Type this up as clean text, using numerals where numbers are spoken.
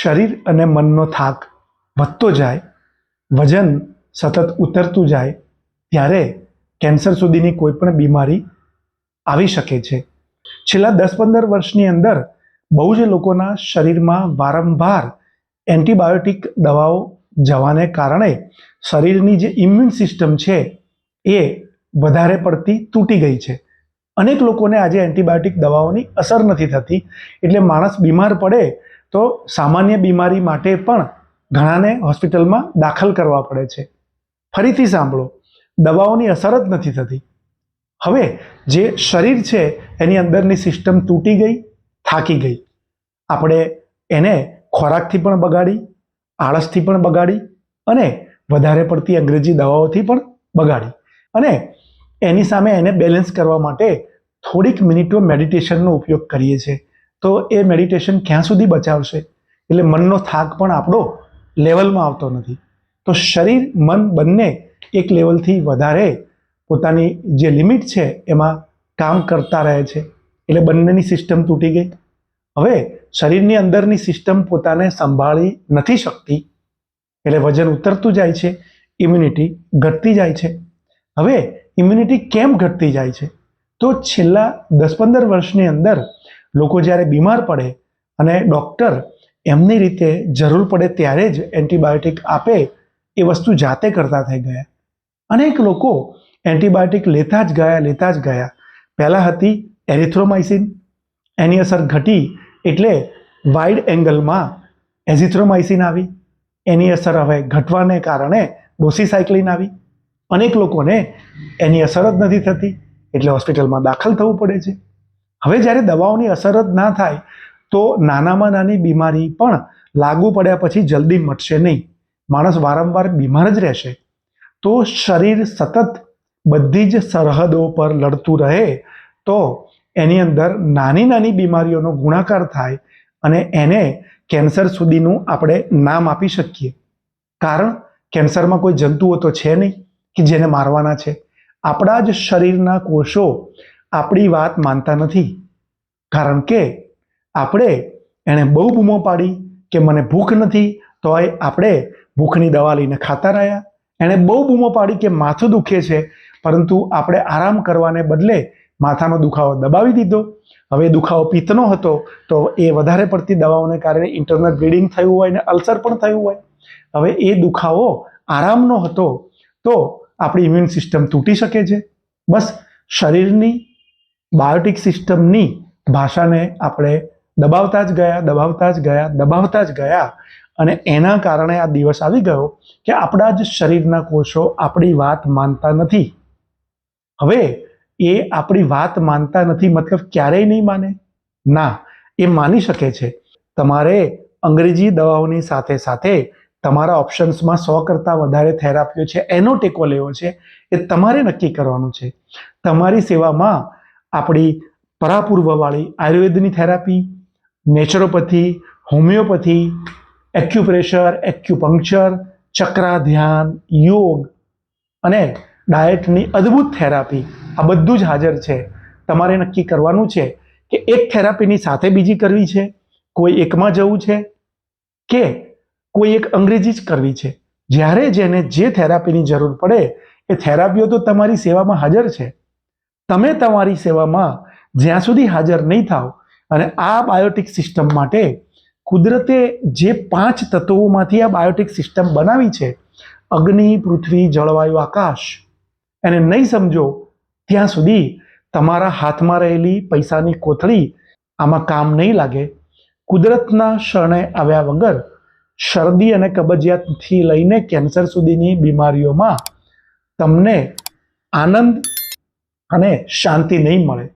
શરીર અને મનનો થાક વધતો જાય, વજન સતત ઉતરતું જાય, ત્યારે કેન્સર સુધીની કોઈ પણ બીમારી આવી શકે છે. છેલ્લા 10-15 વર્ષની અંદર બહુ જ લોકોના શરીરમાં વારંવાર એન્ટીબાયોટિક દવાઓ જવાને કારણે શરીરની જે ઇમ્યુન સિસ્ટમ છે એ વધારે પડતી તૂટી ગઈ છે. અનેક લોકોને આજે એન્ટીબાયોટિક દવાઓની અસર નથી થતી, એટલે માણસ બીમાર પડે તો સામાન્ય બીમારી માટે પણ ઘણાને હોસ્પિટલમાં દાખલ કરવા પડે છે. ફરીથી સાંભળો, દવાઓની અસર જ નથી થતી. હવે જે શરીર છે એની અંદરની સિસ્ટમ તૂટી ગઈ, થાકી ગઈ. આપણે એને ખોરાકથી પણ બગાડી, આળસથી પણ બગાડી અને વધારે પડતી અંગ્રેજી દવાઓથી પણ બગાડી. અને એની સામે એને બેલેન્સ કરવા માટે થોડીક મિનિટો મેડિટેશનનો ઉપયોગ કરીએ છીએ. તો એ મેડિટેશન ક્યાં સુધી બચાવશે? એટલે મનનો થાક પણ આપણો લેવલમાં આવતો નથી. તો શરીર મન બંને એક લેવલથી વધારે પોતાની જે લિમિટ છે એમાં કામ કરતા રહે છે, એટલે બંનેની સિસ્ટમ તૂટી ગઈ. હવે શરીરની અંદરની સિસ્ટમ પોતાને સંભાળી નથી શકતી, એટલે વજન ઉતરતું જાય છે, ઇમ્યુનિટી ઘટતી જાય છે. હવે ઇમ્યુનિટી કેમ ઘટતી જાય છે? તો છેલ્લા 10-15 વર્ષની અંદર લોકો જ્યારે બીમાર પડે અને ડૉક્ટર એમની રીતે જરૂર પડે ત્યારે જ એન્ટીબાયોટિક આપે એ વસ્તુ જાતે કરતા થઈ ગયા. અનેક લોકો એન્ટીબાયોટિક લેતા જ ગયા. પહેલાં હતી એરિથ્રોમાઇસિન, એની અસર ઘટી એટલે વાઇડ એંગલમાં એઝિથ્રોમાઇસિન આવી, એની અસર હવે ઘટવાને કારણે ડોસીસાયક્લિન આવી. અનેક લોકોને એની અસર જ નથી થતી, એટલે હોસ્પિટલમાં દાખલ થવું પડે છે. હવે જ્યારે દવાઓની અસર જ ના થાય તો નાનામાં નાની બીમારી પણ લાગુ પડ્યા પછી જલ્દી મટશે નહીં. માણસ વારંવાર બીમાર જ રહેશે. તો શરીર સતત બધી જ સરહદો પર લડતું રહે તો એની અંદર નાની નાની બીમારીઓનો ગુણાકાર થાય અને એને કેન્સર સુધીનું આપણે નામ આપી શકીએ. કારણ કેન્સરમાં કોઈ જંતુઓ તો છે નહીં કે જેને મારવાના છે. આપણા જ શરીરના કોષો આપણી વાત માનતા નથી, કારણ કે આપણે એણે બહુ બૂમો પાડી કે મને ભૂખ નથી, તોય આપણે ભૂખની દવા લઈને ખાતા રહ્યા. એણે બહુ બૂમો પાડી કે માથું દુખે છે, પરંતુ આપણે આરામ કરવાને બદલે માથાનો દુખાવો દબાવી દીધો. હવે દુખાવો પિત્તનો હતો તો એ વધારે પડતી દવાઓને કારણે ઇન્ટરનલ બ્લીડિંગ થયું હોય ને અલ્સર પણ થયું હોય. હવે એ દુખાવો આરામનો હતો તો આપણી ઇમ્યુન સિસ્ટમ તૂટી શકે છે. બસ શરીરની બાયોટિક સિસ્ટમની ભાષાને આપણે દબાવતા જ ગયા અને એના કારણે આ દિવસ આવી ગયો કે આપણા જ શરીરના કોષો આપણી વાત માનતા નથી. હવે એ આપણી વાત માનતા નથી મતલબ ક્યારેય નહીં માને? ના, એ માની શકે છે. તમારે અંગ્રેજી દવાઓની સાથે સાથે તમારા ઓપ્શન્સમાં 100 કરતાં વધારે થેરાપીઓ છે, એનો ટેકો લેવો છે, એ તમારે નક્કી કરવાનું છે. તમારી સેવામાં આપણી પરાપૂર્વવાળી આયુર્વેદની therapy, naturopathy, homeopathy, acupressure, acupuncture, ચક્રા ધ્યાન, યોગ અને ડાયટની અદ્ભુત થેરાપી, આ બધું જ હાજર છે. તમારે નક્કી કરવાનું છે કે એક થેરાપીની સાથે બીજી કરવી છે, કોઈ એકમાં જવું છે કે કોઈ એક અંગ્રેજી જ કરવી છે. જ્યારે જેને જે થેરાપીની જરૂર પડે એ થેરાપીઓ તો તમારી સેવામાં હાજર છે. તમે તમારી સેવામાં જ્યાં સુધી હાજર નહીં થાવ અને આ બાયોટિક સિસ્ટમ માટે કુદરતે જે 5 તત્વોમાંથી આ બાયોટિક સિસ્ટમ બનાવી છે, અગ્નિ, પૃથ્વી, જળવાયુ, આકાશ, એને નહીં સમજો ત્યાં સુધી તમારા હાથમાં રહેલી પૈસાની કોથળી આમાં કામ નહીં લાગે. કુદરતના શરણે આવ્યા વગર શરદી અને કબજિયાતથી લઈને કેન્સર સુધીની બીમારીઓમાં તમને આનંદ અને શાંતિ નહીં મળે.